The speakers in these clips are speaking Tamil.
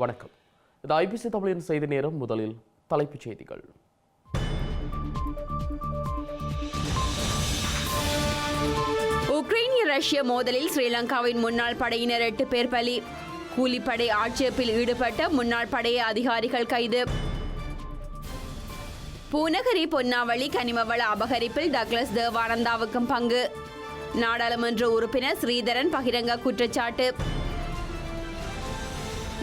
வணக்கம். இது ஐபிசி தமிழின் செய்தி நேரம். முதலில் தலைப்புச் செய்திகள். உக்ரைனிய ரஷ்ய மோதலில் ஸ்ரீலங்காவின் முன்னாள் படையினர் 8 பேர் பலி. கூலிப்படை ஆட்சேபில் ஈடுபட்ட முன்னாள் படை அதிகாரிகள் கைது. பூநகரி பொன்னாவளி கனிமவள அபகரிப்பில் டக்ளஸ் தேவானந்தாவுக்கும் பங்கு. நாடாளுமன்ற உறுப்பினர் ஸ்ரீதரன் பகிரங்க குற்றச்சாட்டு.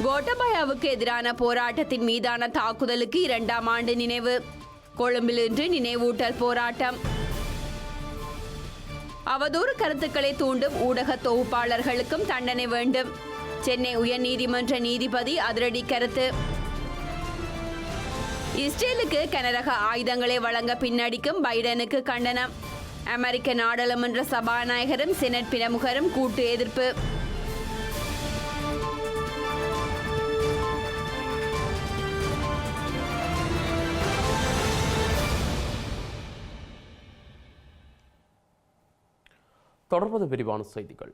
கோட்டபாயாவுக்கு எதிரான போராட்டத்தின் மீதான தாக்குதலுக்கு 2ஆம் ஆண்டு நினைவு. கொழும்பில் இன்று நினைவூட்டல் போராட்டம். அவதூறு கருத்துக்களை தூண்டும் ஊடக தொகுப்பாளர்களுக்கும் தண்டனை வேண்டும். சென்னை உயர்நீதிமன்ற நீதிபதி அதிரடி கருத்து. இஸ்ரேலுக்கு கனரக ஆயுதங்களை வழங்க பின்னடிக்கும் பைடனுக்கு கண்டனம். அமெரிக்க நாடாளுமன்ற சபாநாயகரும் செனட் பிரமுகரும் கூட்டு எதிர்ப்பு. தொடர்வது விரிவான செய்திகள்.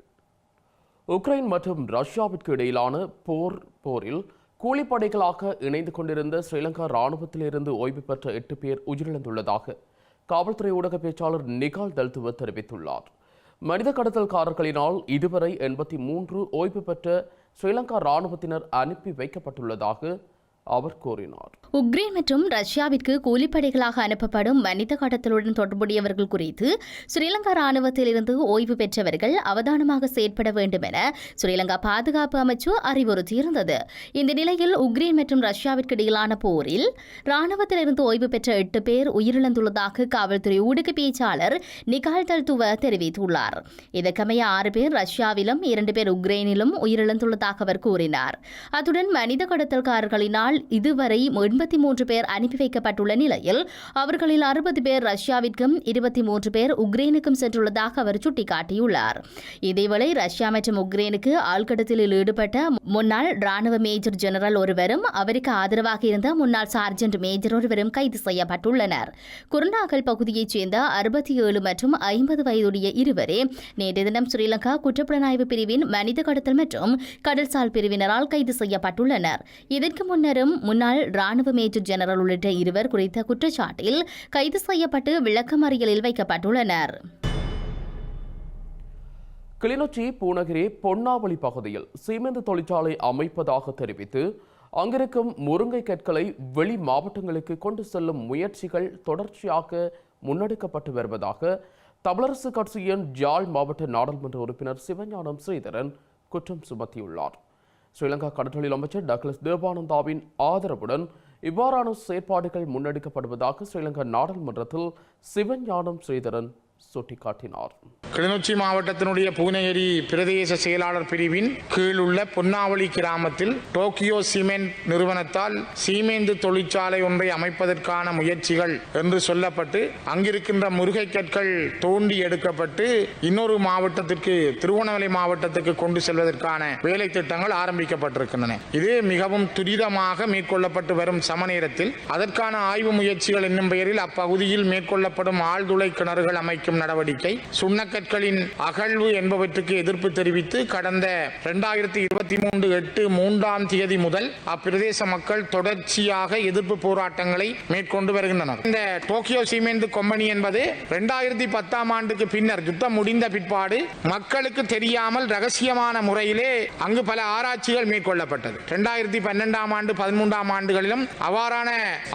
உக்ரைன் மற்றும் ரஷ்யாவிற்கு இடையிலான போரில் கூலிப்படைகளாக இணைந்து கொண்டிருந்த ஸ்ரீலங்கா இராணுவத்திலிருந்து ஓய்வு பெற்ற 8 பேர் உயிரிழந்துள்ளதாக காவல்துறை ஊடக பேச்சாளர் நிகால் தல்துவ தெரிவித்துள்ளார். மனித கடத்தல்காரர்களினால் இதுவரை 83 ஓய்வு பெற்ற ஸ்ரீலங்கா இராணுவத்தினர் அனுப்பி வைக்கப்பட்டுள்ளதாக அவர் கூறினார். உக்ரைன் மற்றும் ரஷ்யாவிற்கு கூலிப்படைகளாக அனுப்பப்படும் மனித கடத்தலுடன் தொடர்புடையவர்கள் குறித்து ஸ்ரீலங்கா ராணுவத்தில் இருந்து ஓய்வு பெற்றவர்கள் அவதானமாக செயற்பட வேண்டும் என ஸ்ரீலங்கா பாதுகாப்பு அமைச்சு அறிவுறுத்தியிருந்தது. இந்த நிலையில் உக்ரைன் மற்றும் ரஷ்யாவிற்கு இடையிலான போரில் ராணுவத்தில் இருந்து ஓய்வு பெற்ற 8 பேர் உயிரிழந்துள்ளதாக காவல்துறை ஊடக பேச்சாளர் நிகால் தல்துவ தெரிவித்துள்ளார். இதற்கமைய 6 பேர் ரஷ்யாவிலும் 2 பேர் உக்ரைனிலும் உயிரிழந்துள்ளதாக அவர் கூறினார். அத்துடன் மனித கடத்தல்காரர்களினால் இதுவரை 83 பேர் அனுப்பி வைக்கப்பட்டுள்ள நிலையில் அவர்களில் 60 பேர் ரஷ்யாவிற்கும் 23 பேர் உக்ரைனுக்கும் சென்றுள்ளதாக அவர் சுட்டிக்காட்டியுள்ளார். இதேவேளை ரஷ்யா மற்றும் உக்ரைனுக்கு ஆள்கடத்தலில் ஈடுபட்ட முன்னாள் ராணுவ மேஜர் ஜெனரல் ஒருவரும் அவருக்கு ஆதரவாக இருந்த முன்னாள் சார்ஜென்ட் மேஜர் ஒருவரும் கைது செய்யப்பட்டுள்ளனர். குருநாகல் பகுதியைச் சேர்ந்த 67 மற்றும் 50 வயதுடைய இருவரே நேற்று தினம் ஸ்ரீலங்கா குற்றப்புலனாய்வு பிரிவின் மனித கடத்தல் மற்றும் கடல்சால் பிரிவினரால் கைது செய்யப்பட்டுள்ளனர். இதற்கு முன்னரும் முன்னாள் ராணுவ மேஜர் ஜெனரல் உள்ளிட்ட 2 குறித்த குற்றச்சாட்டில் கைது செய்யப்பட்டு விளக்கமறியலில் வைக்கப்பட்டுள்ளனர். கிளிநொச்சி பூநகரி பொன்னாவளி பகுதியில் சீமெந்து தொழிற்சாலை அமைப்பதாக தெரிவித்து அங்கிருக்கும் முருங்கை கற்களை வெளி மாவட்டங்களுக்கு கொண்டு செல்லும் முயற்சிகள் தொடர்ச்சியாக முன்னெடுக்கப்பட்டு வருவதாக தமிழரசு கட்சியின் யாழ் மாவட்ட நாடாளுமன்ற உறுப்பினர் சிவஞானம் ஸ்ரீதரன் குற்றம் சுமத்தியுள்ளார். ஸ்ரீலங்கா கடற்றொழில் அமைச்சர் டக்ளஸ் தேவானந்தாவின் ஆதரவுடன் இவ்வாறான செயற்பாடுகள் முன்னெடுக்கப்படுவதாக ஸ்ரீலங்கா நாடாளுமன்றத்தில் சிவஞானம் ஸ்ரீதரன் சுட்டிக்காட்டினார். கிளிநொச்சி மாவட்டத்தினுடைய பூநகரி பிரதேச செயலாளர் பிரிவின் கீழ் உள்ள பொன்னாவளி கிராமத்தில் டோக்கியோ சிமெண்ட் நிறுவனத்தால் சீமேந்து தொழிற்சாலை ஒன்றை அமைப்பதற்கான முயற்சிகள் என்று சொல்லப்பட்டு அங்கிருக்கின்ற முருகை கற்கள் தோண்டி எடுக்கப்பட்டு இன்னொரு மாவட்டத்திற்கு திருவண்ணாமலை மாவட்டத்திற்கு கொண்டு செல்வதற்கான வேலை திட்டங்கள் ஆரம்பிக்கப்பட்டிருக்கின்றன. இது மிகவும் துரிதமாக மேற்கொள்ளப்பட்டு வரும் சமநேரத்தில் அதற்கான ஆய்வு முயற்சிகள் என்னும் பெயரில் அப்பகுதியில் மேற்கொள்ளப்படும் ஆழ்துளை கிணறுகள் அமைக்கும் நடவடிக்கை, சுண்ணக்கற்களின் அகழ்வு என்பவற்றுக்கு எதிர்ப்பு தெரிவித்து கடந்த 2023 3ஆம் தேதி முதல் அப்பிரதேச மக்கள் தொடர்ச்சியாக எதிர்ப்பு போராட்டங்களை மேற்கொண்டு வருகின்றனர். இந்த டோக்கியோ சிமெண்ட் கம்பெனி என்பது 2010ஆம் ஆண்டுக்கு பின்னர் யுத்தம் முடிந்த பிற்பாடு மக்களுக்கு தெரியாமல் ரகசியமான முறையிலே அங்கு பல ஆராய்ச்சிகள் மேற்கொள்ளப்பட்டது. 2012ஆம் ஆண்டு 13ஆம் ஆண்டுகளிலும் அவ்வாறான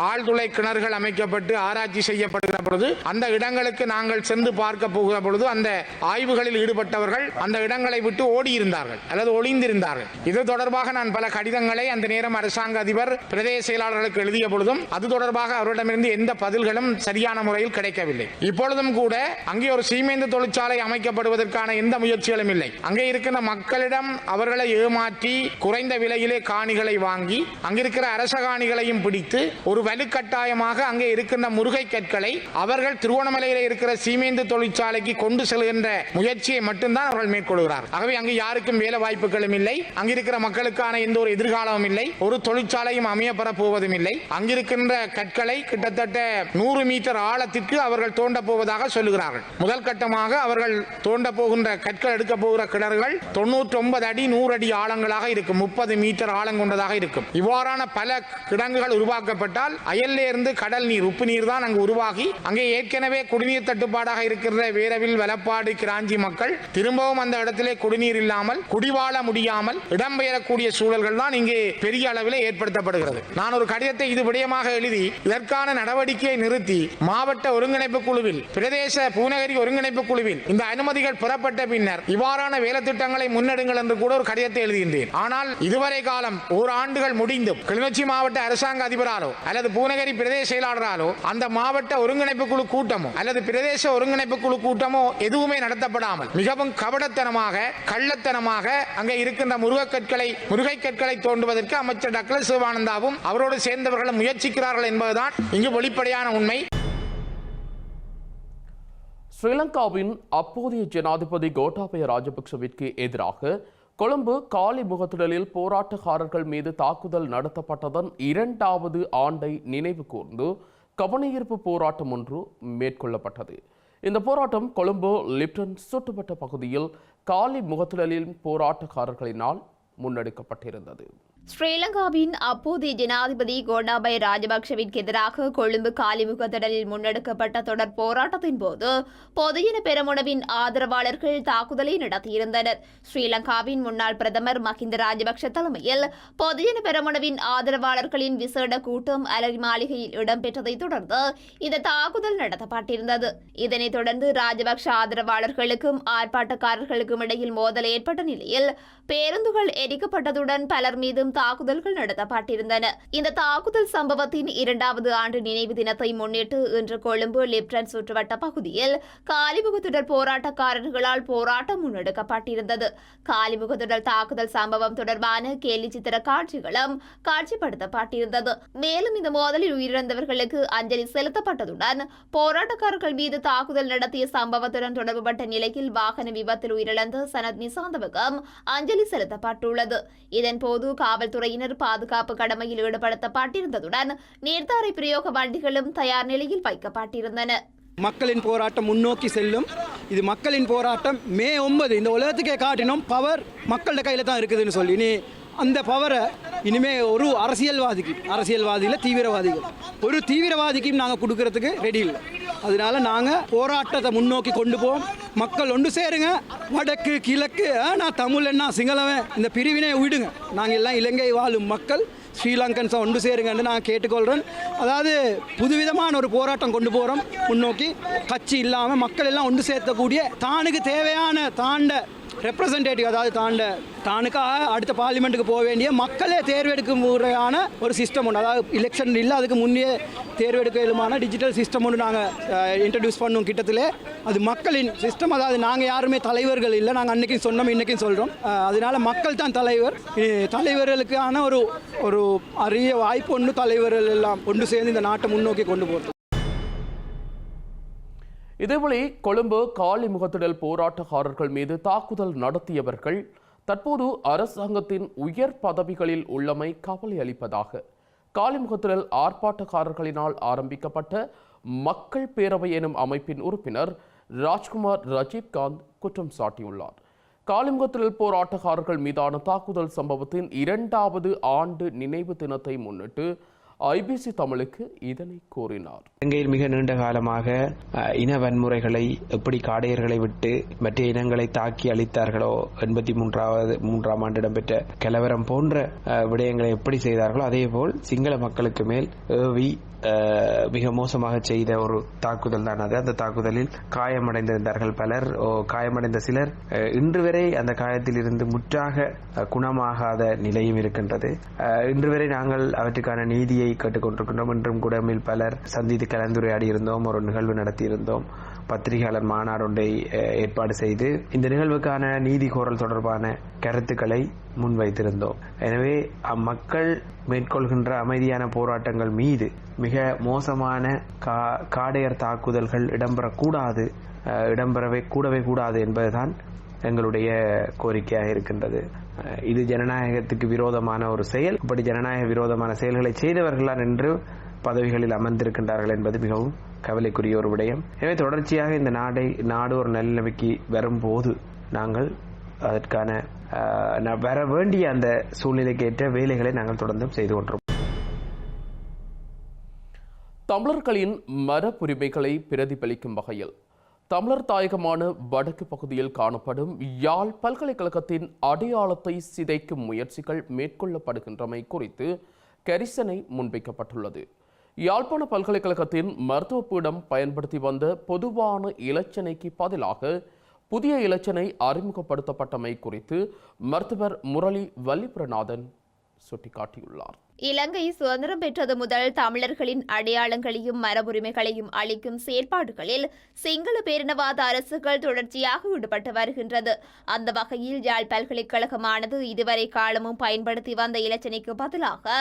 ஆழ்துளை கிணறுகள் அமைக்கப்பட்டு ஆராய்ச்சி செய்யப்படுகிற பொழுது அந்த இடங்களுக்கு நாங்கள் சென்று பார்க்க போகிற பொழுது அந்த ஆய்வுகளில் ஈடுபட்டவர்கள் அந்த இடங்களை விட்டு ஓடியிருந்தார்கள் அல்லது ஒளிந்திருந்தார்கள். இது தொடர்பாக நான் பல கடிதங்களை அந்த நேரம் அரசாங்க அதிபர் பிரதேச செயலாளர்களுக்கு எழுதிய பொழுதும் அது தொடர்பாக அவரிடமிருந்து எந்த பதில்களும் சரியான முறையில் கிடைக்கவில்லை. இப்பொழுதும் கூட அங்கே ஒரு சீமெந்து தொழிற்சாலை அமைக்கப்படுவதற்கான எந்த முயற்சிகளும் இல்லை. அங்கே இருக்கிற மக்களிடம் அவர்களை ஏமாற்றி குறைந்த விலையிலே காணிகளை வாங்கி அங்கிருக்கிற அரச காணிகளையும் பிடித்து ஒரு வலுக்கட்டாயமாக அங்கே இருக்கின்ற முருகை கற்களை அவர்கள் திருவண்ணாமலையில் இருக்கிற சீமெந்து சீமேந்து தொழிற்சாலைக்கு கொண்டு செல்கின்ற முயற்சியை மட்டும்தான் அவர்கள் மேற்கொள்கிறார். ஆகவே அங்கு யாருக்கும் வேலை வாய்ப்புகளும் இல்லை, அங்கிருக்கிற மக்களுக்கான எந்த ஒரு எதிர்காலமும் இல்லை, ஒரு தொழிற்சாலையும் அமையப்பெற போவதும் இல்லை. அங்கிருக்கின்ற கற்களை கிட்டத்தட்ட 100 மீட்டர் ஆழத்திற்கு அவர்கள் தோண்ட போவதாக சொல்லுகிறார்கள். முதல் கட்டமாக அவர்கள் தோண்ட போகின்ற கற்கள் எடுக்க போகிற கிணறுகள் 99 அடி 100 அடி ஆழங்களாக இருக்கும், 30 மீட்டர் ஆழம் கொண்டதாக இருக்கும். இவ்வாறான பல கிடங்குகள் உருவாக்கப்பட்டால் அயல்ல இருந்து கடல் நீர், உப்பு நீர் தான் அங்கு உருவாகி அங்கே ஏற்கனவே குடிநீர் தட்டுப்பாடாக இருக்கிற வேரவில், வலப்பாடு, கிராஞ்சி மக்கள் திரும்பவும் அந்த இடத்திலே குடிநீர் இல்லாமல் குடிவாழ முடியாமல் இடம்பெயரக்கூடிய சூழல்கள் தான் இங்கே பெரிய அளவில் ஏற்படுத்தப்படுகிறது. நான் ஒரு கடிதத்தை இது விடயமாக எழுதி இதற்கான நடவடிக்கையை நிறுத்தி மாவட்ட ஒருங்கிணைப்பு குழுவில், பிரதேச பூநகரி ஒருங்கிணைப்பு குழுவில் இந்த அனுமதிகள் பெறப்பட்ட பின்னர் இவ்வாறான வேலை திட்டங்களை முன்னெடுங்கள் என்று கூட ஒரு கடிதத்தை எழுதியிருந்தேன். ஆனால் இதுவரை காலம் ஓராண்டுகள் முடிந்தும் கிளிநொச்சி மாவட்ட அரசாங்க அதிபராலோ அல்லது பூநகரி பிரதேச செயலாளராலோ அந்த மாவட்ட ஒருங்கிணைப்பு குழு கூட்டமோ அல்லது பிரதேச ஒருங்கிணைப்பு குழு கூட்டமோ எதுவுமே நடத்தப்படாமல் மிகவும் கபடத்தனமாக, கள்ளத்தனமாக அங்கே இருக்கின்ற முருகை கற்களை தோண்டுவதற்கு அமைச்சர் டக்ளஸ் சிவானந்தாவும் அவரோடு சேர்ந்தவர்களும் முயற்சிக்கிறார்கள் என்பதுதான் இங்கு வெளிப்படையான உண்மை. ஸ்ரீலங்காவின் அப்போதைய ஜனாதிபதி கோட்டாபய ராஜபக்சவிற்கு எதிராக கொழும்பு காலி முகத்திடலில் போராட்டக்காரர்கள் மீது தாக்குதல் நடத்தப்பட்டதன் 2வது ஆண்டை நினைவு கூர்ந்து கவனஈர்ப்பு போராட்டம் ஒன்று மேற்கொள்ளப்பட்டது. இந்த போராட்டம் கொழும்பு லிப்டன் சுற்றுவட்ட பகுதியில் காலி முகத்திடலில் போராட்டக்காரர்களினால் முன்னெடுக்கப்பட்டிருந்தது. ஸ்ரீலங்காவின் அப்போதைய ஜனாதிபதி கோட்டாபய ராஜபக்சவிற்கு எதிராக கொழும்பு காலிமுகத்திடலில் முன்னெடுக்கப்பட்ட தொடர் போராட்டத்தின் போது பொதுஜன பெரமுனவின் ஆதரவாளர்கள் தாக்குதலை நடத்தியிருந்தனர். ஸ்ரீலங்காவின் முன்னாள் பிரதமர் மஹிந்த ராஜபக்ஷ தலைமையில் பொதுஜன பெரமுனவின் ஆதரவாளர்களின் விசேட கூட்டம் அலரி மாளிகையில் இடம்பெற்றதை தொடர்ந்து இந்த தாக்குதல் நடத்தப்பட்டிருந்தது. இதனைத் தொடர்ந்து ராஜபக்ஷ ஆதரவாளர்களுக்கும் ஆர்ப்பாட்டக்காரர்களுக்கும் இடையில் மோதல் ஏற்பட்ட நிலையில் பேருந்துகள் எரிக்கப்பட்டதுடன் பலர் மீதும் தாக்குதல்கள் நடத்தப்பட்டிருந்தன. இந்த தாக்குதல் சம்பவத்தின் 2வது ஆண்டு நினைவு தினத்தை முன்னிட்டு இன்று கொழும்பு லிப்டன் சுற்றுவட்ட பகுதியில் காலிமுகத்திடல் போராட்டக்காரர்களால் போராட்டம் முன்னெடுக்கப்பட்டிருந்தது. காலிமுகத்திடல் தாக்குதல் சம்பவம் தொடர்பான கேலி சித்திர காட்சிகளும் காட்சிப்படுத்தப்பட்டிருந்தது. மேலும் இந்த மோதலில் உயிரிழந்தவர்களுக்கு அஞ்சலி செலுத்தப்பட்டதுடன் போராட்டக்காரர்கள் மீது தாக்குதல் நடத்திய சம்பவத்துடன் தொடர்புபட்ட நிலையில் வாகன விபத்தில் உயிரிழந்த சனத் நிசாந்தவுக்கும் அஞ்சலி செலுத்தப்பட்டுள்ளது. இதன்போது காவல்துறையினர் பாதுகாப்பு கடமையில் ஈடுபடுத்தப்பட்டிருந்ததுடன் நீர்த்தாரை பிரயோக வண்டிகளும் தயார் நிலையில் வைக்கப்பட்டிருந்தன. மக்களின் போராட்டம் முன்னோக்கி செல்லும். இது மக்களின் போராட்டம். மே 9 இந்த உலகத்துக்கே காட்டினோம் பவர் மக்களோட கையில் தான் இருக்குதுன்னு சொல்லி. நீ அந்த பவரை இனிமே ஒரு அரசியல்வாதியில் ஒரு தீவிரவாதிக்கும் நாங்கள் கொடுக்கறதுக்கு ரெடி இல்லை. அதனால நாங்கள் போராட்டத்தை முன்னோக்கி கொண்டு போவோம். மக்கள் ஒன்று சேருங்க. வடக்கு கிழக்கு, நான் தமிழன்னா சிங்களவன், இந்த பிரிவினை விடுங்க. நாங்கள் எல்லாம் இலங்கை வாழும் மக்கள், ஸ்ரீலங்கன்ஸை ஒன்று சேருங்கன்னு நான் கேட்டுக்கொள்கிறேன். அதாவது புதுவிதமான ஒரு போராட்டம் கொண்டு போகிறோம் முன்னோக்கி. கட்சி இல்லாமல் மக்கள் எல்லாம் ஒன்று சேர்த்தக்கூடிய தானுக்கு தேவையான ரெப்ரசன்டேட்டிவ், அதாவது தானுக்காக அடுத்த பார்லிமெண்ட்டுக்கு போக வேண்டிய மக்களே தேர்வெடுக்க முறையான ஒரு சிஸ்டம் ஒன்று, அதாவது எலெக்ஷன் இல்லை அதுக்கு முன்னே தேர்வெடுக்கலுமான டிஜிட்டல் சிஸ்டம் ஒன்று நாங்கள் இன்ட்ரடியூஸ் பண்ணுவோம். கிட்டத்தில் அது மக்களின் சிஸ்டம். அதாவது நாங்கள் யாருமே தலைவர்கள் இல்லை. நாங்கள் அன்றைக்கும் சொன்னோம், இன்றைக்கும் சொல்கிறோம். அதனால் மக்கள் தான் தலைவர். தலைவர்களுக்கான ஒரு அரிய வாய்ப்பு ஒன்று தலைவர்கள் எல்லாம் ஒன்று சேர்ந்து இந்த நாட்டை முன்னோக்கி கொண்டு போகிறது. இதேவேளை கொழும்பு காலி முகத்திடல் போராட்டக்காரர்கள் மீது தாக்குதல் நடத்தியவர்கள் தற்போது அரசாங்கத்தின் உயர் பதவிகளில் உள்ளமை கவலை அளிப்பதாக காலிமுகத்திடல் ஆர்ப்பாட்டக்காரர்களினால் ஆரம்பிக்கப்பட்ட மக்கள் பேரவை எனும் அமைப்பின் உறுப்பினர் ராஜ்குமார் ரஜீவ்காந்த் குற்றம் சாட்டியுள்ளார். காலிமுகத்திடல் போராட்டக்காரர்கள் மீதான தாக்குதல் சம்பவத்தின் 2வது ஆண்டு நினைவு தினத்தை முன்னிட்டு ஐபிசி தமிழுக்கு இதனை கூறினார். இலங்கையில் மிக நீண்ட காலமாக இன வன்முறைகளை எப்படி காடையர்களை விட்டு மற்ற இனங்களை தாக்கி அளித்தார்களோ, 83ஆம் ஆண்டு இடம்பெற்ற கலவரம் போன்ற விடயங்களை எப்படி செய்தார்களோ அதேபோல் சிங்கள மக்களுக்கு மேல் ஏவி மிக மோசமாக செய்த ஒரு தாக்குதல் தான் அது. அந்த தாக்குதலில் காயமடைந்திருந்தார்கள் பலர். காயமடைந்த சிலர் இன்று வரை அந்த காயத்தில் இருந்து முற்றாக குணமாகாத நிலையும் இருக்கின்றது. இன்று வரை நாங்கள் அவற்றுக்கான நீதியை கேட்டுக்கொண்டிருக்கின்றோம். இன்றும் கூட பலர் சந்தித்து கலந்துரையாடி இருந்தோம், ஒரு நிகழ்வு நடத்தியிருந்தோம். பத்திரிகையாளர் மாநாடு ஒன்றை ஏற்பாடு செய்து இந்த நிகழ்வுக்கான நீதி கோரல் தொடர்பான கருத்துக்களை முன்வைத்திருந்தோம். எனவே அம்மக்கள் மேற்கொள்கின்ற அமைதியான போராட்டங்கள் மீது மிக மோசமான காடையர் தாக்குதல்கள் இடம்பெறக்கூடாது இடம்பெறவே கூடாது என்பதுதான் எங்களுடைய கோரிக்கையாக இருக்கின்றது. இது ஜனநாயகத்துக்கு விரோதமான ஒரு செயல். இப்படி ஜனநாயக விரோதமான செயல்களை செய்தவர்களால் என்று பதவிகளில் அமர்ந்திருக்கின்றார்கள் என்பது மிகவும் கவலைக்குரிய ஒரு விடயம். எனவே தொடர்ச்சியாக இந்த நாடு ஒரு நல்லநிலைமைக்கு வரும்போது நாங்கள் அதற்கான வர வேண்டிய அந்த சூழ்நிலைக்கு ஏற்ற வேலைகளை நாங்கள் தொடர்ந்தும் செய்து கொண்டிருப்போம். தமிழர்களின் மரபுரிமைகளை பிரதிபலிக்கும் வகையில் தமிழர் தாயகமான வடக்கு பகுதியில் காணப்படும் யாழ் பல்கலைக்கழகத்தின் அடையாளத்தை சிதைக்கும் முயற்சிகள் மேற்கொள்ளப்படுகின்றமை குறித்து கரிசனை முன்வைக்கப்பட்டுள்ளது. யாழ்ப்பாண பல்கலைக்கழகத்தின் மருத்துவ பீடம் பயன்படுத்தி வந்த பொதுவான இலச்சினைக்கு பதிலாக புதிய இலச்சினை அறிமுகப்படுத்தப்பட்டமை குறித்து மருத்துவர் முரளி வல்லிபுரநாதன் சுட்டிக்காட்டியுள்ளார். இலங்கை சுதந்திரம் பெற்றது முதல் தமிழர்களின் அடையாளங்களையும் மரபுரிமைகளையும் அளிக்கும் செயற்பாடுகளில் சிங்கள பேரினவாத அரசுகள் தொடர்ச்சியாக ஈடுபட்டு வருகின்றது. அந்த வகையில் யாழ் பல்கலைக்கழகமானது இதுவரை காலமும் பயன்படுத்தி வந்த இலச்சினைக்கு பதிலாக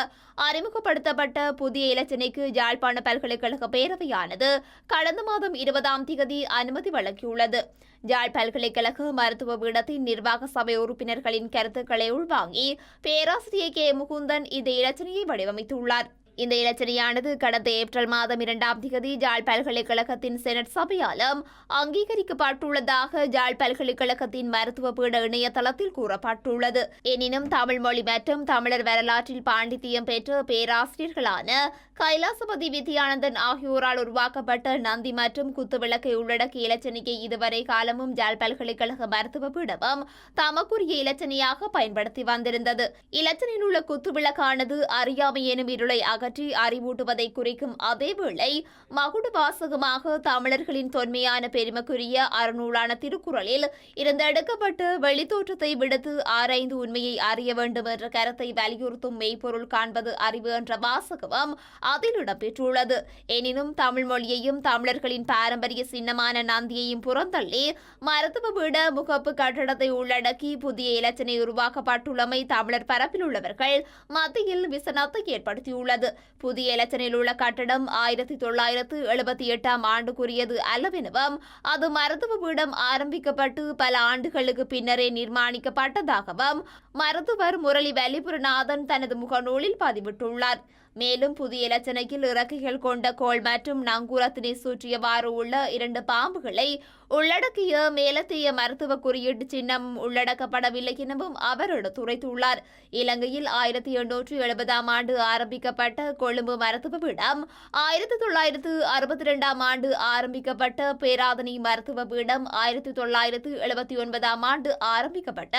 அறிமுகப்படுத்தப்பட்ட புதிய இலச்சினைக்கு யாழ்ப்பாண பல்கலைக்கழக பேரவையானது கடந்த மாதம் 20ஆம் தேதி அனுமதி வழங்கியுள்ளது. யாழ் பல்கலைக்கழக மருத்துவ பீடத்தின் நிர்வாக சபை உறுப்பினர்களின் கருத்துக்களை உள்வாங்கி பேராசிரியர் கே முகுந்தன் இந்த இலச்சினையை வடிவமைத்துள்ளார். இந்த இலச்சினையானது கடந்த ஏப்ரல் மாதம் 2ஆம் தேதி யாழ் பல்கலைக்கழகத்தின் செனட் சபையாலும் அங்கீகரிக்கப்பட்டுள்ளதாக யாழ் பல்கலைக்கழகத்தின் மருத்துவ பீட இணையதளத்தில் கூறப்பட்டுள்ளது. எனினும் தமிழ் மொழி மற்றும் தமிழர் வரலாற்றில் பாண்டித்தியம் பெற்ற பேராசிரியர்களான கைலாசபதி வித்யானந்தன் ஆகியோரால் உருவாக்கப்பட்ட நந்தி மற்றும் குத்துவிளக்கை உள்ளடக்கிய இலச்சினையை இதுவரை காலமும் யாழ் பல்கலைக்கழக மருத்துவ பீடமும் தமக்குரிய இலச்சினையாக பயன்படுத்தி வந்திருந்தது. இலச்சினையில் உள்ள குத்துவிளக்கானது அறியாமை எனும் இருளை அகற்றி அறிவூட்டுவதை குறிக்கும் அதேவேளை மகுட வாசகமாக தமிழர்களின் தொன்மையான பெருமைக்குரிய அறநூலான திருக்குறளில் இருந்து எடுக்கப்பட்டு வெளித்தோற்றத்தை விடுத்து ஆராய்ந்து உண்மையை அறிய வேண்டும் என்ற கருத்தை வலியுறுத்தும் மெய்ப்பொருள் காண்பது அறிவு என்ற வாசகமும் அதில் இடம்பெற்றுள்ளது. எனினும் தமிழ் மொழியையும் தமிழர்களின் பாரம்பரிய சின்னமான நந்தியையும் புறந்தள்ளி மருத்துவ பீட முகப்பு கட்டடத்தை உள்ளடக்கி புதிய இலச்சினை உருவாக்கப்பட்டுள்ளமை தமிழர் பரப்பில் உள்ளவர்கள் மத்தியில் விசனத்தை ஏற்படுத்தியுள்ளது. புதிய இலச்சினையில் உள்ள கட்டடம் 1978ஆம் ஆண்டுக்குரியது அல்லவெனவும் அது மருத்துவ பீடம் ஆரம்பிக்கப்பட்டு பல ஆண்டுகளுக்கு பின்னரே நிர்மாணிக்கப்பட்டதாகவும் மருத்துவர் முரளி வல்லிபுரநாதன் தனது முகநூலில் பதிவிட்டுள்ளார். மேலும் புதிய இலச்சினையில் இறக்கைகள் கொண்ட கோள் மற்றும் நங்கூரத்தினை சுற்றியவாறு உள்ள 2 பாம்புகளை உள்ளடக்கிய மேலத்தைய மருத்துவ குறியீட்டு சின்னம் உள்ளடக்கப்படவில்லை எனவும் அவர் எடுத்துரைத்துள்ளார். இலங்கையில் 1870ஆம் ஆண்டு ஆரம்பிக்கப்பட்ட கொழும்பு மருத்துவ பீடம், 1962ஆம் ஆண்டு ஆரம்பிக்கப்பட்ட பேராதனை மருத்துவ பீடம், 1979ஆம் ஆண்டு ஆரம்பிக்கப்பட்ட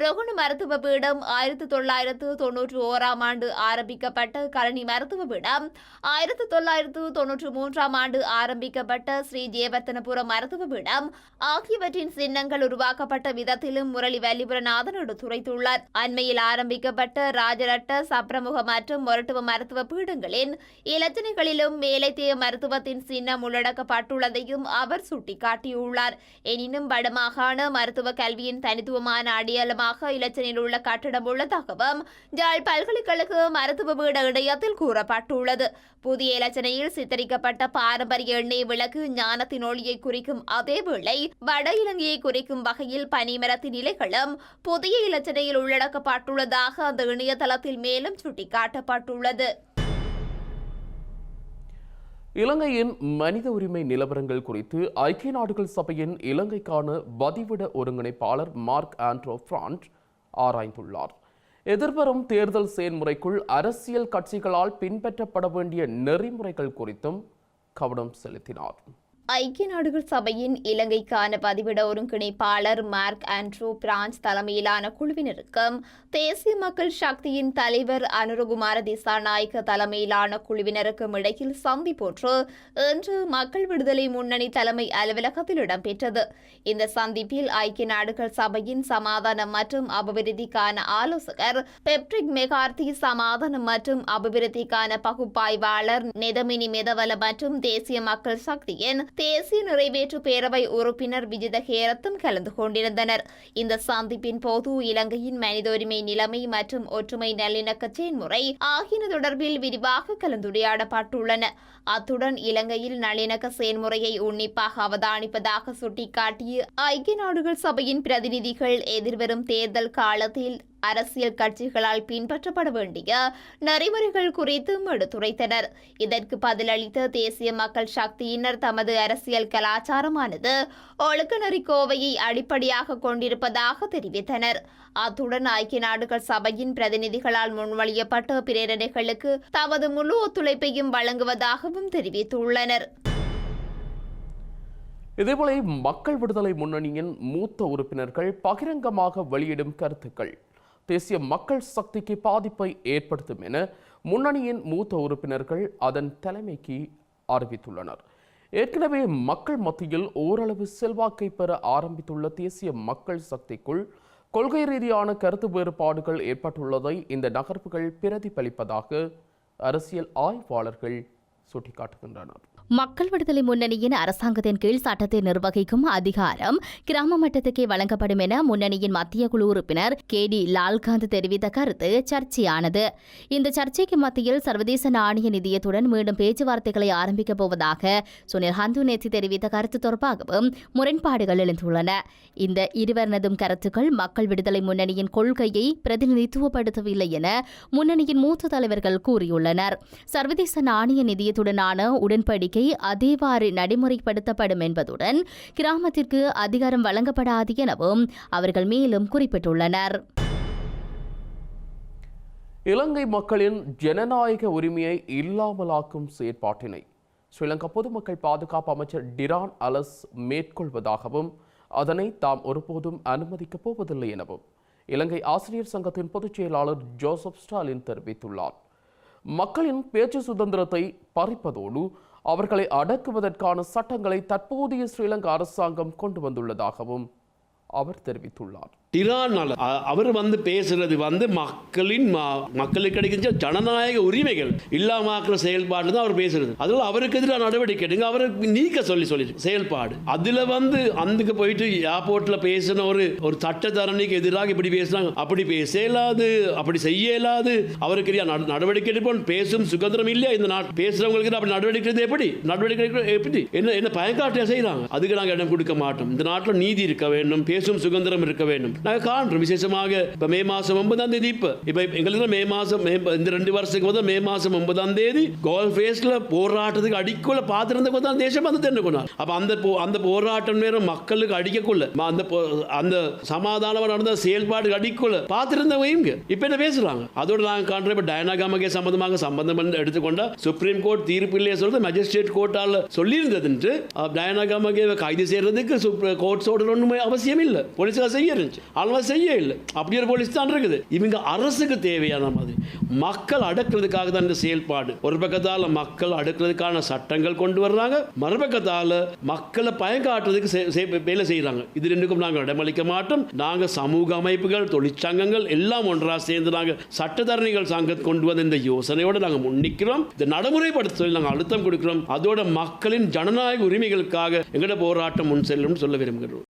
ரொகுண மருத்துவ பீடம், 1991ஆம் ஆண்டு ஆரம்பிக்கப்பட்ட கரணி மருத்துவ பீடம், 1993ஆம் ஆண்டு ஆரம்பிக்கப்பட்ட ஸ்ரீ ஜெயவர்த்தனபுரம் மருத்துவ பீடம் ஆகியவற்றின் சின்னங்கள் உருவாக்கப்பட்ட விதத்திலும் முரளி வல்லிபுரநாதன் எடுத்துரைத்துள்ளார். அண்மையில் ஆரம்பிக்கப்பட்ட ராஜரட்ட, சப்ரமுக மற்றும் மொரட்டுவ மருத்துவ பீடங்களின் இலச்சினைகளிலும் மேலைத்தேய மருத்துவத்தின் சின்னம் உள்ளடக்கப்பட்டுள்ளதையும் அவர் சுட்டிக்காட்டியுள்ளார். எனினும் வடமாகாண மருத்துவ கல்வியின் தனித்துவமான அடையாளமாக இலச்சினையில் உள்ள கட்டடம் உள்ளதாகவும் யாழ் பல்கலைக்கழக மருத்துவ பீட இணையத்தில் கூறப்பட்டுள்ளது. புதிய இலச்சினையில் சித்தரிக்கப்பட்ட பாரம்பரிய எண்ணெய் விளக்கு ஞானத்தின் ஒளியை குறிக்கும் அதேவேளை வட இலங்கையை குறிக்கும் வகையில் பனிமரத்தின் இலைகளும் புதிய இலச்சினையில் உள்ளடக்கப்பட்டுள்ளதாக அந்த இணையதளத்தில் மேலும் சுட்டிக்காட்டப்பட்டுள்ளது. இலங்கையின் மனித உரிமை நிலவரங்கள் குறித்து ஐக்கிய நாடுகள் சபையின் இலங்கைக்கான வதிவிட ஒருங்கிணைப்பாளர் மார்க் ஆண்ட்ரோ பிராண்ட் ஆராய்ந்துள்ளார். எதிர்வரும் தேர்தல் செயல்முறைக்குள் அரசியல் கட்சிகளால் பின்பற்றப்பட வேண்டிய நெறிமுறைகள் குறித்தும் கவனம் செலுத்தினார். ஐக்கிய நாடுகள் சபையின் இலங்கைக்கான பதிவிட ஒருங்கிணைப்பாளர் மார்க் ஆண்ட்ரூ பிரான்ஸ் தலைமையிலான குழுவினருக்கும் தேசிய மக்கள் சக்தியின் தலைவர் அனுரகுமார திசாநாயக்க தலைமையிலான குழுவினருக்கும் இடையில் சந்திப்பொன்று இன்று மக்கள் விடுதலை முன்னணி தலைமை அலுவலகத்தில் இடம்பெற்றது. இந்த சந்திப்பில் ஐக்கிய நாடுகள் சபையின் சமாதானம் மற்றும் அபிவிருத்திக்கான ஆலோசகர் பெப்ரிக் மெகார்த்தி, சமாதானம் மற்றும் அபிவிருத்திக்கான பகுப்பாய்வாளர் நெதமினி மெதவல மற்றும் தேசிய மக்கள் சக்தியின் தேசிய நிறைவேற்று பேரவை உறுப்பினர் விஜித ஹேரத்தும் கலந்து கொண்டிருந்தனர். இந்த சந்திப்பின் போது இலங்கையின் மனித உரிமை நிலைமை மற்றும் ஒற்றுமை நல்லிணக்க செயல்முறை ஆகியன தொடர்பில் விரிவாக கலந்துரையாடப்பட்டுள்ளன. அத்துடன் இலங்கையில் நல்லிணக்க செயல்முறையை உன்னிப்பாக அவதானிப்பதாக சுட்டிக்காட்டிய ஐக்கிய நாடுகள் சபையின் பிரதிநிதிகள் எதிர்வரும் தேர்தல் காலத்தில் அரசியல் கட்சிகளால் பின்பற்றப்பட வேண்டிய நெறிமுறைகள் குறித்தும் எடுத்துரைத்தனர். இதற்கு பதிலளித்த தேசிய மக்கள் சக்தியினர் தமது அரசியல் கலாச்சாரமானது ஒழுக்கநெறி கோவையை அடிப்படையாக கொண்டிருப்பதாக தெரிவித்தனர். அத்துடன் ஐக்கிய நாடுகள் சபையின் பிரதிநிதிகளால் முன்மொழியப்பட்ட பிரேரணைகளுக்கு தமது முழு ஒத்துழைப்பையும் வழங்குவதாகவும் தெரிவித்துள்ளனர். இதேபோல மக்கள் விடுதலை முன்னணியின் மூத்த உறுப்பினர்கள் பகிரங்கமாக வெளியிடும் கருத்துக்கள் தேசிய மக்கள் சக்திக்கு பாதிப்பை ஏற்படுத்தும் என முன்னணியின் மூத்த உறுப்பினர்கள் அதன் தலைமைக்கு அறிவித்துள்ளனர். ஏற்கனவே மக்கள் மத்தியில் ஓரளவு செல்வாக்கை பெற ஆரம்பித்துள்ள தேசிய மக்கள் சக்திக்குள் கொள்கை ரீதியான கருத்து வேறுபாடுகள் ஏற்பட்டுள்ளதை இந்த நகர்வுகள் பிரதிபலிப்பதாக அரசியல் ஆய்வாளர்கள் சுட்டிக்காட்டுகின்றனர். மக்கள் விடுதலை முன்னணியின் அரசாங்கத்தின் கீழ் சட்டத்தை நிர்வகிக்கும் அதிகாரம் கிராம மட்டத்துக்கே வழங்கப்படும் என முன்னணியின் மத்திய குழு உறுப்பினர் KD லால்காந்த் தெரிவித்த கருத்து சர்ச்சையானது. இந்த சர்ச்சைக்கு மத்தியில் சர்வதேச நாணய நிதியத்துடன் மீண்டும் பேச்சுவார்த்தைகளை ஆரம்பிக்கப் போவதாக சுனில் ஹந்துனேசி தெரிவித்த கருத்து தொடர்பாகவும் முரண்பாடுகள் எழுந்துள்ளன. இந்த இருவரனதும் கருத்துக்கள் மக்கள் விடுதலை முன்னணியின் கொள்கையை பிரதிநிதித்துவப்படுத்தவில்லை என முன்னணியின் மூத்த தலைவர்கள் கூறியுள்ளனர். சர்வதேச நாணய நிதியத்துடனான உடன்படிக்கை அதேவாறு நடைமுறைப்படுத்தப்படும் என்பதுடன் கிராமத்திற்கு அதிகாரம் வழங்கப்படாது எனவும் அவர்கள் மேலும் குறிப்பிட்டுள்ளனர். இலங்கை மக்களின் ஜனநாயக உரிமையை இல்லாமலாக்கும் செயற்பாட்டினை ஸ்ரீலங்கா பொதுமக்கள் பாதுகாப்பு அமைச்சர் டிரான் அலஸ் மேற்கொள்வதாகவும் அதனை தாம் ஒருபோதும் அனுமதிக்கப் போவதில்லை எனவும் இலங்கை ஆசிரியர் சங்கத்தின் பொதுச் செயலாளர் ஜோசப் ஸ்டாலின் தெரிவித்துள்ளார். மக்களின் பேச்சு சுதந்திரத்தை பறிப்பதோடு அவர்களை அடக்குவதற்கான சட்டங்களை தற்போதைய ஸ்ரீலங்கா அரசாங்கம் கொண்டு வந்துள்ளதாகவும் அவர் தெரிவித்துள்ளார். அவர் பேசுறது மக்களுக்கு கிடைக்கின்ற ஜனநாயக உரிமைகள் இல்லாமக்கிற செயல்பாடு தான் அவர் பேசுறது. அதில் அவருக்கு எதிராக நடவடிக்கை எடுங்க, அவரை நீக்க சொல்லி செயல்பாடு. அதுல அந்துக்கு போயிட்டு ஏர்போர்ட்ல பேசின ஒரு சட்டத்தரணிக்கு எதிராக இப்படி பேசுறாங்க, அப்படி பேச இயலாது, அப்படி செய்ய இயலாது, அவருக்கு நடவடிக்கை எடுப்போம். பேசும் சுதந்திரம் இல்லையா இந்த நாட்டு பேசுறவங்களுக்கு? அப்படி நடவடிக்கை எப்படி என்ன பயங்காட்டியா செய்யறாங்க? அதுக்கு நாங்கள் இடம் கொடுக்க மாட்டோம். இந்த நாட்டில் நீதி இருக்க வேண்டும், பேசும் சுதந்திரம் இருக்க வேண்டும். நாங்கள் காண்றோம். விசேஷமாக இப்போ மே மாதம் 9ஆம் தேதி இப்போ எங்களுக்கு மே மாதம் இந்த 2 வருஷத்துக்கு முதல் மே மாதம் 9ஆம் தேதி கோல் ஃபேஸ்ல போராட்டத்துக்கு அடிக்குள்ள பார்த்துருந்த தான் தேசம் வந்து தென்னுக்கணும். அப்போ அந்த போராட்டம் நேரம் மக்களுக்கு அடிக்கக்குள்ள அந்த சமாதானம் நடந்த செயல்பாடு அடிக்குள்ள பார்த்துருந்தவங்க இப்போ என்ன பேசுறாங்க? அதோட நாங்கள் காண்றோம். இப்போ டயானா காமகே சம்பந்தம் எடுத்துக்கொண்ட சுப்ரீம் கோர்ட் தீர்ப்பு இல்லையே சொல்றது மேஜிஸ்ட்ரேட் கோர்ட்டால் சொல்லியிருந்தது. டயானா காமகே கைது செய்யறதுக்கு கோர்ட் ஆர்டர் ஒன்றுமே அவசியம் இல்லை. போலீஸாக செய்ய இருந்துச்சு, அல்வா செய்ய இல்லை. அப்படி ஒரு போலீஸ் தான் இருக்குது. இவங்க அரசுக்கு தேவையான மாதிரி மக்கள் அடக்கிறதுக்காக தான் இந்த செயல்பாடு. ஒரு பக்கத்தால் மக்கள் அடக்கிறதுக்கான சட்டங்கள் கொண்டு வர்றாங்க, மறுபக்கத்தால் மக்களை பயங்காட்டுறதுக்கு வேலை செய்யறாங்க. இது ரெண்டுக்கும் நாங்கள் இடமளிக்க மாட்டோம். நாங்கள் சமூக அமைப்புகள், தொழிற்சங்கங்கள் எல்லாம் ஒன்றாக சேர்ந்து நாங்கள் சட்டத்தரணிகள் சங்கம் கொண்டு வந்த இந்த யோசனையோடு நாங்கள் முன்னிக்கிறோம். இந்த நடைமுறைப்படுத்த சொல்லி நாங்கள் அழுத்தம் கொடுக்கிறோம். அதோட மக்களின் ஜனநாயக உரிமைகளுக்காக எங்களோட போராட்டம் முன் செல்லும் சொல்ல விரும்புகிறோம்.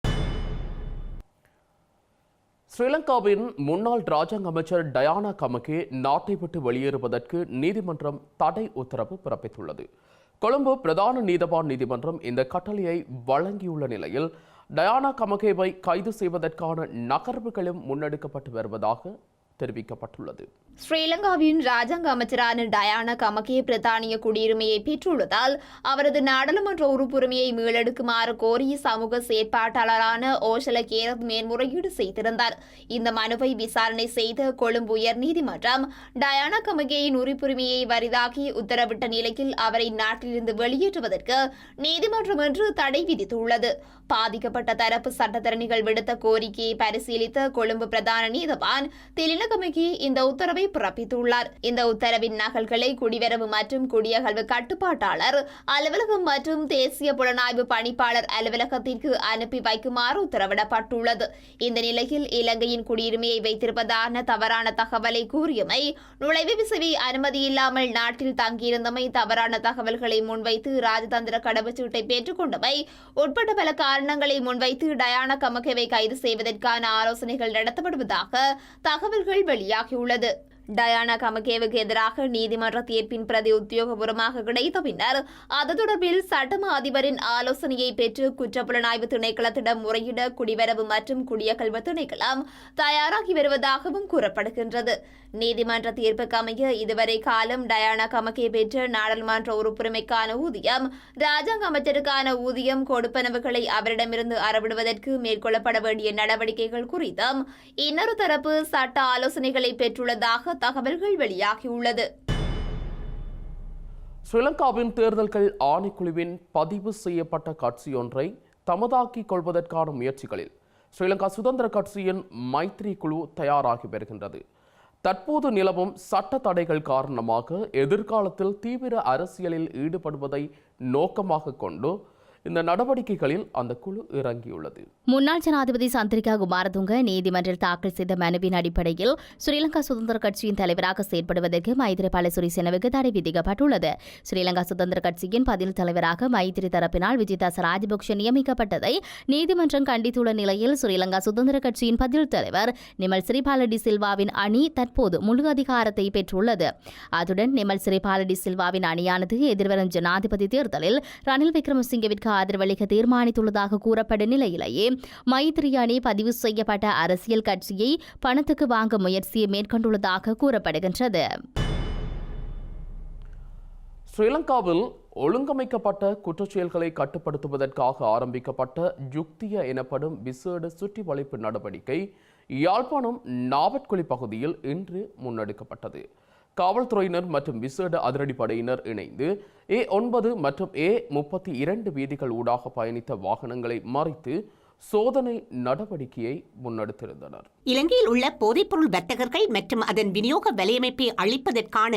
ஸ்ரீலங்காவின் முன்னாள் ராஜாங்க அமைச்சர் டயானா கமகே நாட்டை விட்டு வெளியேறுவதற்கு நீதிமன்றம் தடை உத்தரவு பிறப்பித்துள்ளது. கொழும்பு பிரதான நீதவான் நீதிமன்றம் இந்த கட்டளையை வழங்கியுள்ள நிலையில் டயானா கமகேவை கைது செய்வதற்கான நகர்வுகளும் முன்னெடுக்கப்பட்டு வருவதாக தெரிவிக்கப்பட்டுள்ளது. ஸ்ரீலங்காவின் ராஜாங்க அமைச்சரான டயானா கமகே பிரித்தானிய குடியுரிமையை பெற்றுள்ளதால் அவரது நாடாளுமன்ற உறுப்புரிமையை மீளெடுக்குமாறு கோரி சமூக செயற்பாட்டாளரான ஓஷல கேரத் மேன்முறையீடு செய்திருந்தார். இந்த மனுவை விசாரணை செய்த கொழும்பு உயர் நீதிமன்றம் டயானா கமகேயின் உறுப்புரிமையை வரிதாக்கி உத்தரவிட்ட நிலையில் அவரை நாட்டிலிருந்து வெளியேற்றுவதற்கு நீதிமன்றம் இன்று தடை விதித்துள்ளது. பாதிக்கப்பட்ட தரப்பு சட்டத்தரணிகள் விடுத்த கோரிக்கையை பரிசீலித்த கொழும்பு பிரதான நீதவான் திலின கமகே இந்த உத்தரவை உத்தரவை பிறப்பித்துள்ளார். இந்த உத்தரவின் நகல்களை குடிவரவு மற்றும் குடியகல்வு கட்டுப்பாட்டாளர் அலுவலகம் மற்றும் தேசிய புலனாய்வு பணிப்பாளர் அலுவலகத்திற்கு அனுப்பி வைக்குமாறு உத்தரவிடப்பட்டுள்ளது. இந்த நிலையில் இலங்கையின் குடியுரிமையை வைத்திருப்பதான தவறான தகவலை கூறியமை, நுழைவு விசை அனுமதி இல்லாமல் நாட்டில் தங்கியிருந்தமை, தவறான தகவல்களை முன்வைத்து ராஜதந்திர கடவுச்சீட்டை பெற்றுக் கொண்டமை உட்பட்ட பல காரணங்களை முன்வைத்து டயானா கமகேவை கைது செய்வதற்கான ஆலோசனைகள் நடத்தப்படுவதாக தகவல்கள் வெளியாகியுள்ளது. டயானா கமகேவுக்கு எதிராக நீதிமன்ற தீர்ப்பின் பிரதி உத்தியோகபூர்வமாக கிடைத்த பின்னர் அது தொடர்பில் சட்டமா அதிபரின் ஆலோசனையை பெற்று குற்றப்புலனாய்வு திணைக்களத்திடம் முறையிட குடிவரவு மற்றும் குடியகல்வு திணைக்களம் தயாராகி வருவதாகவும் கூறப்படுகின்றது. நீதிமன்ற தீர்ப்புக்கு அமைய இதுவரை காலம் டயானா கமகே பெற்ற நாடாளுமன்ற உறுப்புரிமைக்கான ஊதியம், ராஜாங்க அமைச்சருக்கான ஊதியம் கொடுப்பனவுகளை அவரிடமிருந்து அறவிடுவதற்கு மேற்கொள்ளப்பட வேண்டிய நடவடிக்கைகள் குறித்தும் இன்னொரு தரப்பு சட்ட ஆலோசனைகளை பெற்றுள்ளதாக தகவல்கள் வெளியாகியுள்ளது. ஸ்ரீலங்காவின் தேர்தல்கள் ஆணைக்குழுவின் பதிவு செய்யப்பட்ட கட்சியொன்றை தமதாக்கிக் கொள்வதற்கான முயற்சிகளில் ஸ்ரீலங்கா சுதந்திர கட்சியின் மைத்ரி குழு தயாராகி வருகின்றது. தற்போது நிலவும் சட்ட தடைகள் காரணமாக எதிர்காலத்தில் தீவிர அரசியலில் ஈடுபடுவதை நோக்கமாக கொண்டு இந்த நடவடிக்கைகளில் அந்த குழு இறங்கியுள்ளது. முன்னாள் ஜனாதிபதி சந்திரிகா குமாரதுங்க நீதிமன்றில் தாக்கல் செய்த மனுவின் அடிப்படையில் ஸ்ரீலங்கா சுதந்திர கட்சியின் தலைவராக செயற்படுவதற்கு மைத்ரிபால சிறிசேனவுக்கு தடை விதிக்கப்பட்டுள்ளது. ஸ்ரீலங்கா சுதந்திர கட்சியின் பதில் தலைவராக மைத்ரி தரப்பினால் விஜிதாச ராஜபக்ஷ நியமிக்கப்பட்டதை நீதிமன்றம் கண்டித்துள்ள நிலையில் ஸ்ரீலங்கா சுதந்திர கட்சியின் பதில் தலைவர் நிமல் சிறிபால டி சில்வாவின் அணி தற்போது முழு அதிகாரத்தை பெற்றுள்ளது. அதுடன் நிமல் சிறிபால டி சில்வாவின் அணியானது எதிர்வரும் ஜனாதிபதி தேர்தலில் ரணில் விக்ரமசிங்கவிற்கு ஆதரவளிக்க தீர்மானித்துள்ளதாக கூறப்படும் நிலையிலேயே மைத்ரி அணி பதிவு செய்யப்பட்ட அரசியல் கட்சியை பணத்துக்கு வாங்க முயற்சியை மேற்கொண்டுள்ளதாக கூறப்படுகின்றது. ஸ்ரீலங்காவில் ஒழுங்கமைக்கப்பட்ட குற்றச்செயல்களை கட்டுப்படுத்துவதற்காக ஆரம்பிக்கப்பட்ட யுக்திய எனப்படும் விசேட சுற்றி வளைப்பு நடவடிக்கை யாழ்ப்பாணம் நாவட்குழி பகுதியில் இன்று முன்னெடுக்கப்பட்டது. காவல்துறையினர் மற்றும் விசேட அதிரடிப்படையினர் இணைந்து A9 மற்றும் A32 வீதிகள் ஊடாக பயணித்த வாகனங்களை மறித்து சோதனை நடவடிக்கையை முன்னெடுத்திருந்தனர். இலங்கையில் உள்ள போதைப்பொருள் வர்த்தகர்கள் மற்றும் அதன் விநியோக வலையமைப்பை அளிப்பதற்கான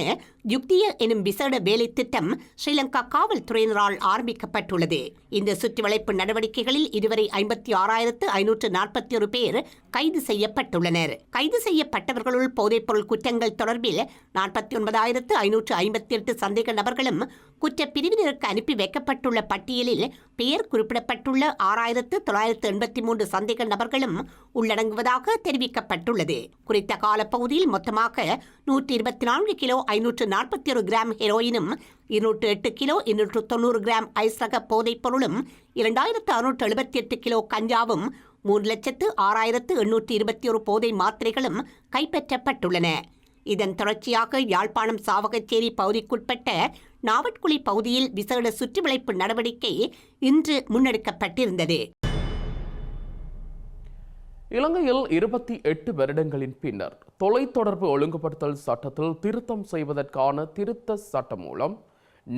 யுக்திய எனும் விசேட வேலை திட்டம் ஸ்ரீலங்கா காவல்துறையினரால் ஆரம்பிக்கப்பட்டுள்ளது. இந்த சுற்றிவளைப்பு நடவடிக்கைகளில் இதுவரை 56,541 பேர் கைது செய்யப்பட்டுள்ளனர். கைது செய்யப்பட்டவர்களுள் போதைப்பொருள் குற்றங்கள் தொடர்பில் 49,558 சந்தேக நபர்களும் குற்றப்பிரிவினருக்கு அனுப்பி வைக்கப்பட்டுள்ள பட்டியலில் பெயர் குறிப்பிடப்பட்டுள்ள 6,983 சந்தேக நபர்களும் உள்ளடங்குவதாக தெரிவிக்கப்பட்டுள்ளது. குறித்த காலப்பகுதியில் மொத்தமாக 124 கிலோ 541 கிராம் ஹெரோயினும் 208 கிலோ 290 கிராம் ஐஸ் ரக போதைப் பொருளும் 2,678 கிலோ கஞ்சாவும் 3,06,821 போதை மாத்திரைகளும் கைப்பற்றப்பட்டுள்ளன. இதன் தொடர்ச்சியாக யாழ்ப்பாணம் சாவகச்சேரி பகுதிக்குட்பட்ட நாவட்குழி பகுதியில் விசேட சுற்றிவளைப்பு நடவடிக்கை இன்று முன்னெடுக்கப்பட்டிருந்தது. இலங்கையில் 28 வருடங்களின் பின்னர் தொலைத்தொடர்பு ஒழுங்குபடுத்தல் சட்டத்தில் திருத்தம் செய்வதற்கான திருத்த சட்ட மூலம்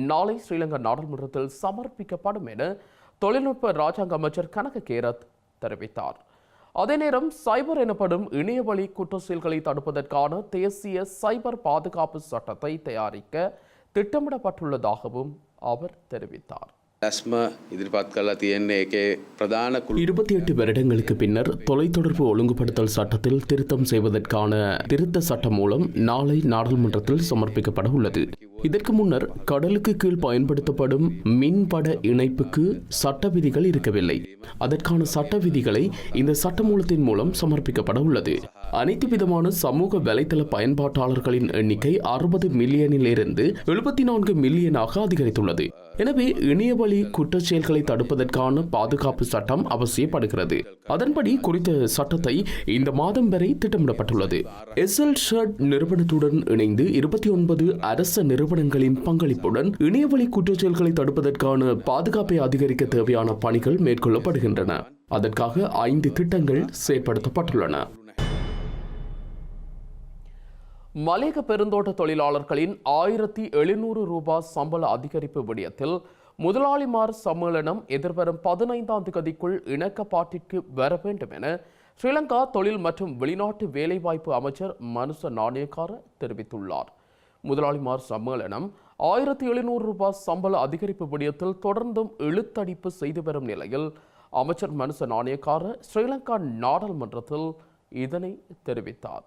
நாளை ஸ்ரீலங்கா நாடாளுமன்றத்தில் சமர்ப்பிக்கப்படும் என தொழில்நுட்ப ராஜாங்க அமைச்சர் கனக கேரத் தெரிவித்தார். அதே நேரம் சைபர் எனப்படும் இணையவழி குற்ற செயல்களை தடுப்பதற்கான தேசிய சைபர் பாதுகாப்பு சட்டத்தை தயாரிக்க திட்டமிடப்பட்டுள்ளதாகவும் அவர் தெரிவித்தார். 28 வருடங்களுக்கு பின்னர் தொலைத்தொடர்பு ஒழுங்குபடுத்தல் சட்டத்தில் திருத்தம் செய்வதற்கான திருத்த சட்டம் மூலம் நாளை நாடாளுமன்றத்தில் சமர்ப்பிக்கப்பட உள்ளது. இதற்கு முன்னர் கடலுக்கு கீழ் பயன்படுத்தப்படும் மின்பட இணைப்புக்கு சட்ட விதிகள் இருக்கவில்லை. அதற்கான சட்ட விதிகளை இந்த சட்டமூலத்தின் மூலம் சமர்ப்பிக்கப்பட உள்ளது. அனைத்து விதமான சமூக வலைதள பயன்பாட்டாளர்களின் எண்ணிக்கை 60 மில்லியனில் இருந்து 74 மில்லியனாக அதிகரித்துள்ளது. எனவே இணையவழி குற்றச் செயல்களை தடுப்பதற்கான பாதுகாப்பு சட்டம் அவசியப்படுகிறது. அதன்படி குறித்த சட்டத்தை இந்த மாதம் வரை திட்டமிடப்பட்டுள்ளது. எஸ்எல்ஷட் நிறுவனத்துடன் இணைந்து 29 அரச நிறுவனங்களின் பங்களிப்புடன் இணையவழி குற்றச் செயல்களை தடுப்பதற்கான பாதுகாப்பை அதிகரிக்க தேவையான பணிகள் மேற்கொள்ளப்படுகின்றன. அதற்காக 5 திட்டங்கள் செயற்படுத்தப்பட்டுள்ளன. மலேக பெருந்தோட்ட தொழிலாளர்களின் 1,700 ரூபாய் சம்பள அதிகரிப்பு விடயத்தில் முதலாளிமார் சம்மேளனம் எதிர்வரும் 15ஆம் தேதிக்குள் இணக்கப்பாட்டிற்கு வர வேண்டும் என ஸ்ரீலங்கா தொழில் மற்றும் வெளிநாட்டு வேலைவாய்ப்பு அமைச்சர் மனுச நாணயக்கார தெரிவித்துள்ளார். முதலாளிமார் சம்மேளனம் 1700 ரூபாய் சம்பள அதிகரிப்பு விடயத்தில் தொடர்ந்தும் இழுத்தடிப்பு செய்து வரும் நிலையில் அமைச்சர் மனுச நாணயக்கார ஸ்ரீலங்கா நாடாளுமன்றத்தில் இதனை தெரிவித்தார்.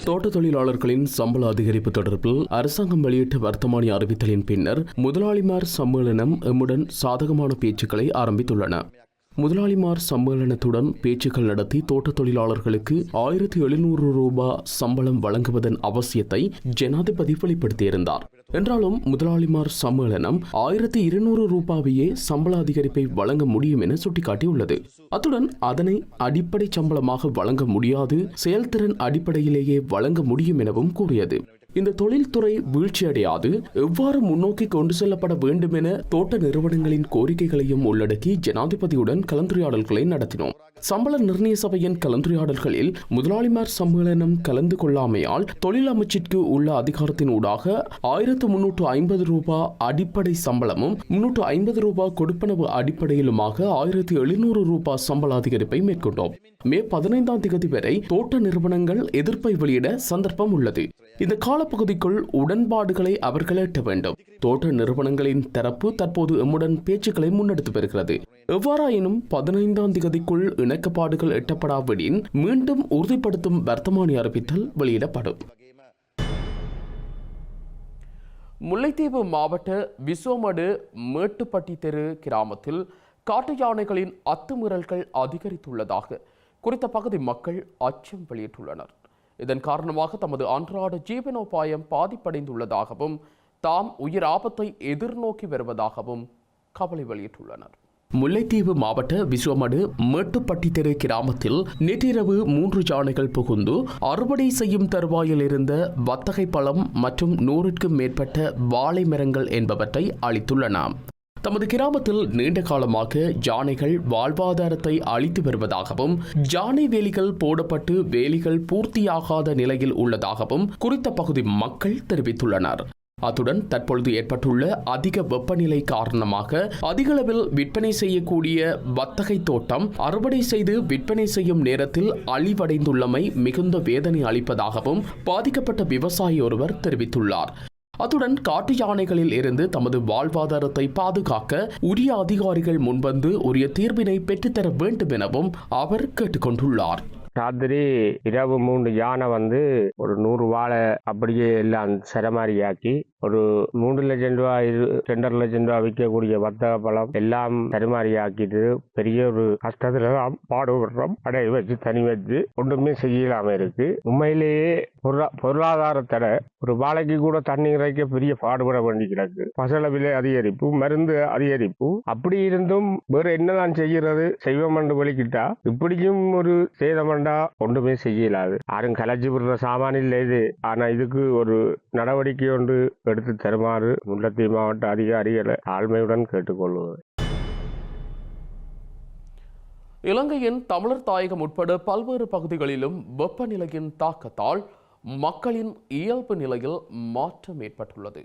தோட்ட தொழிலாளர்களின் சம்பள அதிகரிப்பு தொடர்பில் அரசாங்கம் வெளியிட்ட வர்த்தமானி அறிவித்தலின் பின்னர் முதலாளிமார் சம்மேளனம் எம்முடன் சாதகமான பேச்சுக்களை ஆரம்பித்துள்ளன. முதலாளிமார் சம்மேளனத்துடன் பேச்சுக்கள் நடத்தி தோட்ட தொழிலாளர்களுக்கு 1700 ரூபாய் சம்பளம் வழங்குவதன் அவசியத்தை ஜனாதிபதி வெளிப்படுத்தியிருந்தார். என்றாலும் முதலாளிமார் சம்மேளனம் 1200 ரூபாவையே சம்பள அதிகரிப்பை வழங்க முடியும் என சுட்டிக்காட்டியுள்ளது. அத்துடன் அதனை அடிப்படை சம்பளமாக வழங்க முடியாது, செயல்திறன் அடிப்படையிலேயே வழங்க முடியும் எனவும் கூறியது. இந்த தொழில்துறை வீழ்ச்சியடையாது எவ்வாறு முன்னோக்கி கொண்டு செல்லப்பட வேண்டும் என தோட்ட நிறுவனங்களின் கோரிக்கைகளையும் உள்ளடக்கி ஜனாதிபதியுடன் கலந்துரையாடல்களை நடத்தினோம். சம்பள நிர்ணய சபையின் கலந்துரையாடல்களில் முதலாளிமார் சம்மேளனம் கலந்து கொள்ளாமையால் தொழில் அமைச்சிற்கு உள்ள அதிகாரத்தின் ஊடாக 1350 ரூபாய் அடிப்படை சம்பளமும் 350 ரூபாய் கொடுப்பனவு அடிப்படையிலுமாக 1700 ரூபாய் சம்பள அதிகரிப்பை மேற்கொண்டோம். மே 15ஆம் தேதி வரை தோட்ட நிறுவனங்கள் எதிர்ப்பை வெளியிட சந்தர்ப்பம் உள்ளது. இந்த காலப்பகுதிக்குள் உடன்பாடுகளை அவர்கள் எட்ட வேண்டும். தோட்ட நிறுவனங்களின் தரப்பு தற்போது எம்முடன் பேச்சுக்களை முன்னெடுத்து வருகிறது. எவ்வாறாயினும் 15ஆம் தேதிக்குள் இணக்கப்பாடுகள் எட்டப்படாவிடின் மீண்டும் உறுதிப்படுத்தும் வர்த்தமானி அறிவித்தல் வெளியிடப்படும். முல்லைத்தீவு மாவட்ட விசோமடு மேட்டுப்பட்டி தெரு கிராமத்தில் காட்டு யானைகளின் அத்துமீறல்கள் அதிகரித்துள்ளதாக குறித்த பகுதி மக்கள் அச்சம் வெளியிட்டுள்ளனர். இதன் காரணமாக தமது அன்றாட ஜீவனோபாயம் பாதிப்படைந்துள்ளதாகவும் தாம் உயிர் ஆபத்தை எதிர்நோக்கி வருவதாகவும் கவலை வெளியிட்டுள்ளனர். முல்லைத்தீவு மாவட்ட விஸ்வமடு மேட்டுப்பட்டி தெரு கிராமத்தில் நேற்றிரவு 3 யானைகள் புகுந்து அறுவடை செய்யும் தருவாயில் இருந்த வத்தகை பழம் மற்றும் 100க்கும் மேற்பட்ட வாழை மரங்கள் என்பவற்றை அளித்துள்ளன. தமது கிராமத்தில் நீண்ட காலமாக யானைகள் வாழ்வாதாரத்தை அளித்து வருவதாகவும் யானை வேலிகள் போடப்பட்டு வேலிகள் பூர்த்தியாகாத நிலையில் உள்ளதாகவும் குறித்த பகுதி மக்கள் தெரிவித்துள்ளனர். அத்துடன் தற்பொழுது ஏற்பட்டுள்ள அதிக வெப்பநிலை காரணமாக அதிகளவில் விற்பனை செய்யக்கூடிய வத்தகை தோட்டம் அறுவடை செய்து விற்பனை செய்யும் நேரத்தில் அழிவடைந்துள்ளமை மிகுந்த வேதனை அளிப்பதாகவும் பாதிக்கப்பட்ட விவசாயி ஒருவர் தெரிவித்துள்ளார். அத்துடன் காட்டு யானைகளில் இருந்து தமது வாழ்வாதாரத்தை பாதுகாக்க உரிய அதிகாரிகள் முன்வந்து உரிய தீர்வினை பெற்றுத்தர வேண்டும் எனவும் அவர் கேட்டுக்கொண்டுள்ளார். ராத்திரி இரவு 3 யானை வந்து ஒரு 100 வாழை அப்படியே எல்லாம் சரமாரியாக்கி ஒரு 3 லட்சம் ரூபாய் 2.5 லட்சம் ரூபாய் விற்கக்கூடிய வர்த்தக பழம் எல்லாம் சரமாரியாக்கிட்டு பெரிய ஒரு கஷ்டத்துல தான் பாடுபடுறோம். அடை வச்சு தனி வச்சு ஒன்றுமே செய்யலாம இருக்கு. உண்மையிலேயே பொருளாதாரத்தட ஒரு வாழைக்கு கூட தண்ணி இறைக்க பெரிய பாடுபட வேண்டி கிடக்கு. பசல விலை அதிகரிப்பு, மருந்து அதிகரிப்பு, அப்படி இருந்தும் வேற என்னதான் செய்யறது செய்வம் என்று வெளிக்கிட்டா இப்படியும் ஒரு சேதம் ஒன்றுமே செய்யலாது. யாரும் கலைச்சி விடுற சாமான் இல்லை இது. ஆனா இதுக்கு ஒரு நடவடிக்கை ஒன்று எடுத்து தருமாறு முல்லைத்தீவு மாவட்ட அதிகாரிகளை ஆழ்மையுடன் கேட்டுக்கொள்வது. இலங்கையின் தமிழர் தாயகம் உட்பட பல்வேறு பகுதிகளிலும் வெப்பநிலையின் தாக்கத்தால் மக்களின் இயல்பு நிலையில் மாற்றம் ஏற்பட்டுள்ளது.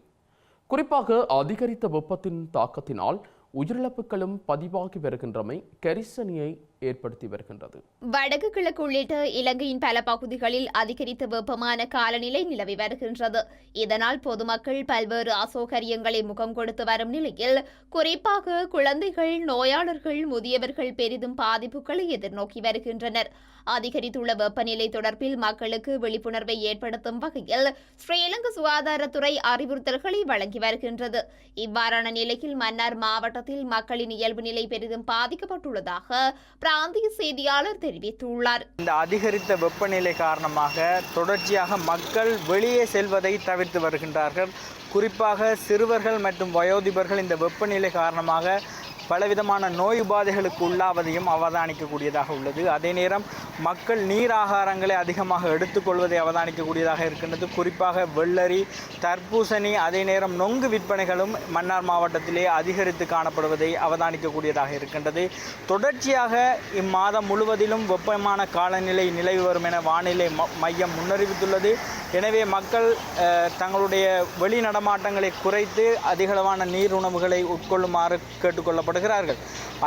குறிப்பாக அதிகரித்த வெப்பத்தின் தாக்கத்தினால் உயிரிழப்புகளும் பதிவாகி வருகின்றமை கரிசனையை ஏற்படுத்தி வருகின்றது. வடக்கு கிழக்கு உள்ளிட்ட இலங்கையின் பல பகுதிகளில் அதிகரித்த வெப்பமான காலநிலை நிலவி வருகின்றது. இதனால் பொதுமக்கள் பல்வேறு அசௌகரியங்களை முகம் கொடுத்து வரும் நிலையில் குறிப்பாக குழந்தைகள், நோயாளர்கள், முதியவர்கள் பெரிதும் பாதிப்புகளை எதிர்நோக்கி வருகின்றனர். அதிகரித்துள்ள வெப்பநிலை தொடர்பில் மக்களுக்கு விழிப்புணர்வை ஏற்படுத்தும் வகையில் ஸ்ரீலங்கா சுகாதாரத்துறை அறிவுறுத்தல்களை வழங்கி வருகின்றது. இவ்வாறான நிலையில் மன்னார் மாவட்டத்தில் மக்களின் இயல்பு நிலை பெரிதும் பாதிக்கப்பட்டுள்ளதாக பிராந்திய செய்தியாளர் தெரிவித்துள்ளார். இந்த அதிகரித்த வெப்பநிலை காரணமாக தொடர்ச்சியாக மக்கள் வெளியே செல்வதை தவிர்த்து வருகின்றார்கள். குறிப்பாக சிறுவர்கள் மற்றும் வயோதிபர்கள் இந்த வெப்பநிலை காரணமாக பலவிதமான நோய் உபாதைகளுக்கு உள்ளாவதையும் அவதானிக்கக்கூடியதாக உள்ளது. அதே நேரம் மக்கள் நீர் ஆகாரங்களை அதிகமாக எடுத்துக்கொள்வதை அவதானிக்கக்கூடியதாக இருக்கின்றது. குறிப்பாக வெள்ளரி, தர்பூசணி, அதே நேரம் நொங்கு விற்பனைகளும் மன்னார் மாவட்டத்திலே அதிகரித்து காணப்படுவதை அவதானிக்கக்கூடியதாக இருக்கின்றது. தொடர்ச்சியாக இம்மாதம் முழுவதிலும் வெப்பமான காலநிலை நிலவி வரும் என வானிலை மையம் முன்னறிவித்துள்ளது. எனவே மக்கள் தங்களுடைய வெளி நடமாட்டங்களை குறைத்து அதிகளவான நீர் உணவுகளை உட்கொள்ளுமாறு கேட்டுக்கொள்ளப்படுகிறார்கள்.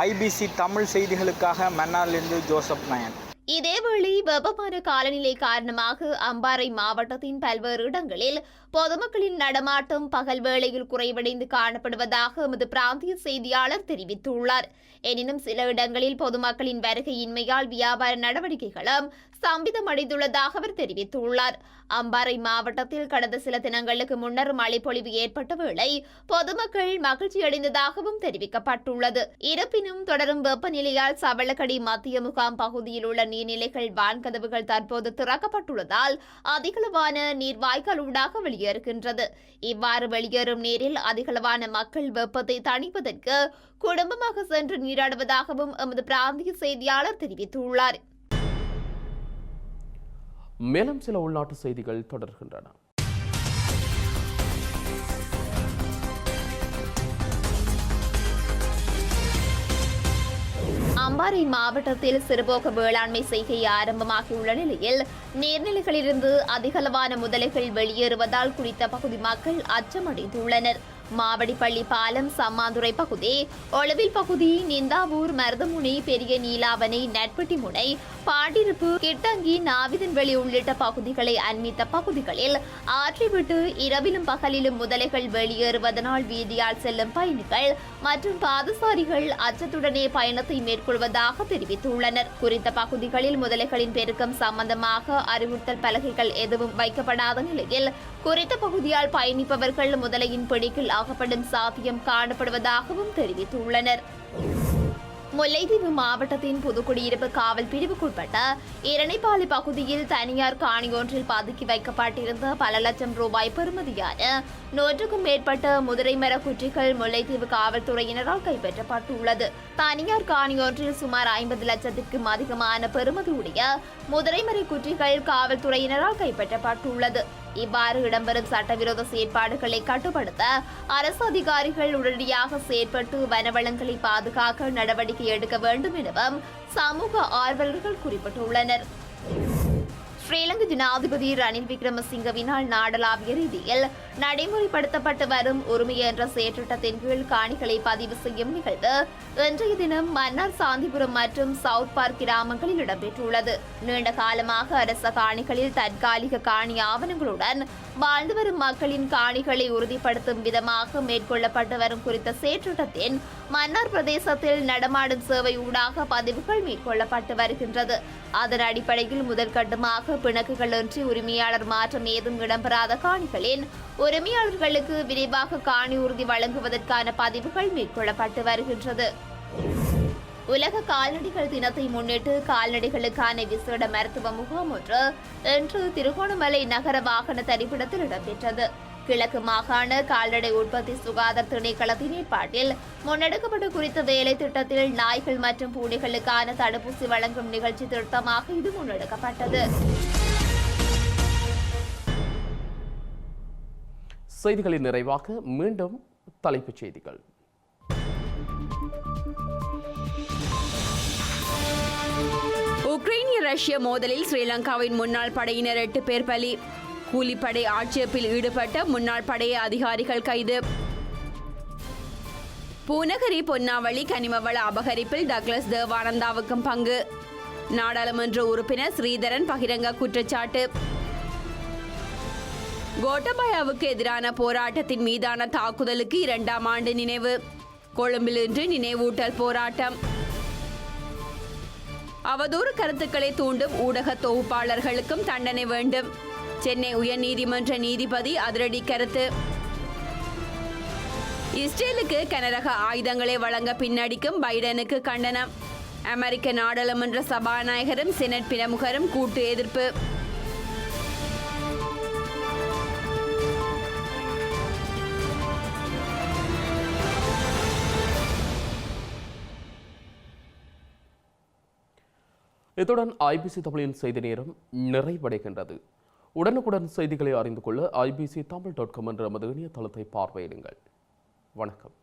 IBC தமிழ் செய்திகளுக்காக மன்னாரிலிருந்து ஜோசப் நயன். இதேவேளை வெப்பமான காலநிலை காரணமாக அம்பாறை மாவட்டத்தின் பல்வேறு இடங்களில் பொதுமக்களின் நடமாட்டம் பகல் வேளையில் குறைவடைந்து காணப்படுவதாக எமது பிராந்திய செய்தியாளர் தெரிவித்துள்ளார். எனினும் சில இடங்களில் பொதுமக்களின் வருகையின்மையால் வியாபார நடவடிக்கைகளும் ஸ்தம்பிதமடைந்துள்ளதாக அவர் தெரிவித்துள்ளார். அம்பாறை மாவட்டத்தில் கடந்த சில தினங்களுக்கு முன்னர் மழைப்பொழிவு ஏற்பட்ட வேளை பொதுமக்கள் மகிழ்ச்சியடைந்ததாகவும் தெரிவிக்கப்பட்டுள்ளது. இருப்பினும் தொடரும் வெப்பநிலையால் சவளக்கடி மத்திய முகாம் பகுதியில் உள்ள நீர்நிலைகள் வான்கதவுகள் தற்போது திறக்கப்பட்டுள்ளதால் அதிகளவான நீர் வாய்க்காலூடாக வெளியேறுகின்றது. இவ்வாறு வெளியேறும் நீரில் அதிகளவான மக்கள் வெப்பத்தை தணிப்பதற்கு குடும்பமாக சென்று நீராடுவதாகவும் எமது பிராந்திய செய்தியாளர் தெரிவித்துள்ளார். மேலும் சில உள்நாட்டு செய்திகள் தொடர்கின்றன. அம்பாறை மாவட்டத்தில் சிறுபோக வேளாண்மை செய்கை ஆரம்பமாகியுள்ள நிலையில் நீர்நிலைகளிலிருந்து அதிகளவான முதலைகள் வெளியேறுவதால் குறித்த பகுதி மக்கள் அச்சமடைந்துள்ளனர். மாவடிப்பள்ளி பாலம், சம்மாந்துறை பகுதி, ஒளவில் பகுதி, நிந்தாவூர், மருதமுனை, பெரிய நீலாவணை, நட்பட்டி முனை, பாண்டிருப்பு, கிட்டங்கி, நாவிதன்வெளி உள்ளிட்ட பகுதிகளை அண்மித்த பகுதிகளில் ஆற்றை விட்டு இரவிலும் பகலிலும் முதலைகள் வெளியேறுவதனால் வீதியால் செல்லும் பயணிகள் மற்றும் பாதசாரிகள் அச்சத்துடனே பயணத்தை மேற்கொள்வதாக தெரிவித்துள்ளனர். குறித்த பகுதிகளில் முதலைகளின் பெருக்கம் சம்பந்தமாக அறிவுறுத்தல் பலகைகள் எதுவும் வைக்கப்படாத நிலையில் குறித்த பகுதியால் பயணிப்பவர்கள் முதலையின் பிடிக்கில் ஆகப்படும் சாத்தியம் காணப்படுவதாகவும் தெரிவித்துள்ளனர். முல்லைத்தீவு மாவட்டத்தின் புதுக்குடியிருப்பு காவல் பிரிவுக்குட்பட்ட இரணைப்பாலி பகுதியில் தனியார் காணியொன்றில் பதுக்கி வைக்கப்பட்டிருந்த பல லட்சம் ரூபாய் பெறுமதியான 100க்கும் மேற்பட்ட முதிரை மர குற்றிகள் முல்லைத்தீவு காவல்துறையினரால் கைப்பற்றப்பட்டுள்ளது. தனியார் காணியொன்றில் சுமார் 50 லட்சத்திற்கும் அதிகமான பெறுமதியுடைய முதிரை மர குற்றிகள் காவல்துறையினரால் கைப்பற்றப்பட்டுள்ளது. இவ்வாறு இடம்பெறும் சட்டவிரோத செயற்பாடுகளை கட்டுப்படுத்த அரசு அதிகாரிகள் உடனடியாக செயற்பட்டு வனவளங்களை பாதுகாக்க நடவடிக்கை எடுக்க வேண்டும் எனவும் சமூக ஆர்வலர்கள் குறிப்பிட்டுள்ளனர். ஸ்ரீலங்கா ஜனாதிபதி ரணில் விக்ரமசிங்கவினால் நாடளாவிய ரீதியில் நடைமுறைப்படுத்தப்பட்டு வரும் உரிமை என்ற செயற்றிட்டத்தின் கீழ் காணிகளை பதிவு செய்யும் நிகழ்வு இன்றைய தினம் மன்னார், சாந்திபுரம் மற்றும் சவுத் பார்க் கிராமங்களில் இடம்பெற்றுள்ளது. நீண்ட காலமாக அரச காணிகளில் தற்காலிக காணி ஆவணங்களுடன் வாழ்ந்து வரும் மக்களின் காணிகளை உறுதிப்படுத்தும் விதமாக மேற்கொள்ளப்பட்டு வரும் குறித்த செயற்றிட்டத்தின் மன்னார் பிரதேசத்தில் நடமாடும் சேவை ஊடாக பதிவுகள் மேற்கொள்ளப்பட்டு வருகின்றது. அதன் அடிப்படையில் முதல் கட்டமாக பிணக்குகளின்றி உரிமையாளர் மாற்றம் ஏதும் இடம்பெறாத காணிகளின் உரிமையாளர்களுக்கு விரைவாக காணி உறுதி வழங்குவதற்கான பதிவுகள் மேற்கொள்ளப்பட்டு வருகின்றது. உலக கால்நடைகள் தினத்தை முன்னிட்டு கால்நடைகளுக்கான விசேட மருத்துவ முகாம் ஒன்று இன்று திருகோணமலை நகர வாகன தரிப்பிடத்தில் இடம்பெற்றது. கிழக்கு மாகாண கால்நடை உற்பத்தி சுகாதார திணைக்களத்தின் ஏற்பாட்டில் முன்னெடுக்கப்பட்ட குறித்த வேலை திட்டத்தில் நாய்கள் மற்றும் பூனைகளுக்கான தடுப்பூசி வழங்கும் நிகழ்ச்சி திட்டமாக இது முன்னெடுக்கப்பட்டது. செய்திகளின் நிறைவாக மீண்டும் தலைப்புச் செய்திகள். உக்ரைனிய ரஷ்ய மோதலில் ஸ்ரீலங்காவின் முன்னாள் படையினர் 8 பேர் பலி. கூலிப்படை ஆட்சேபில் ஈடுபட்ட முன்னாள் படைய அதிகாரிகள் கைது. பூநகரி பொன்னாவளி கனிமவள அபகரிப்பில் டக்ளஸ் தேவானந்தாவுக்கும் பங்கு. நாடாளுமன்ற உறுப்பினர் ஸ்ரீதரன் பகிரங்க குற்றச்சாட்டு. கோட்டபாயாவுக்கு எதிரான போராட்டத்தின் மீதான தாக்குதலுக்கு 2ஆம் ஆண்டு நினைவு. கொழும்பில் இன்று நினைவூட்டல் போராட்டம். அவதூறு கருத்துக்களை தூண்டும் ஊடக தொகுப்பாளர்களுக்கும் தண்டனை வேண்டும். சென்னை உயர்நீதிமன்ற நீதிபதி அதிரடி கருத்து. இஸ்ரேலுக்கு கனரக ஆயுதங்களை வழங்க பின்னடிக்கும் பைடனுக்கு கண்டனம். அமெரிக்க நாடாளுமன்ற சபாநாயகரும் செனட் பிரமுகரும் கூட்டு எதிர்ப்பு. இத்துடன் ஐபிசி தமிழின் செய்தி நேரம் நிறைவடைகின்றது. உடனுக்குடன் செய்திகளை அறிந்து கொள்ள ibctamil.com என்ற நமது இணையதளத்தை பார்வையிடுங்கள். வணக்கம்.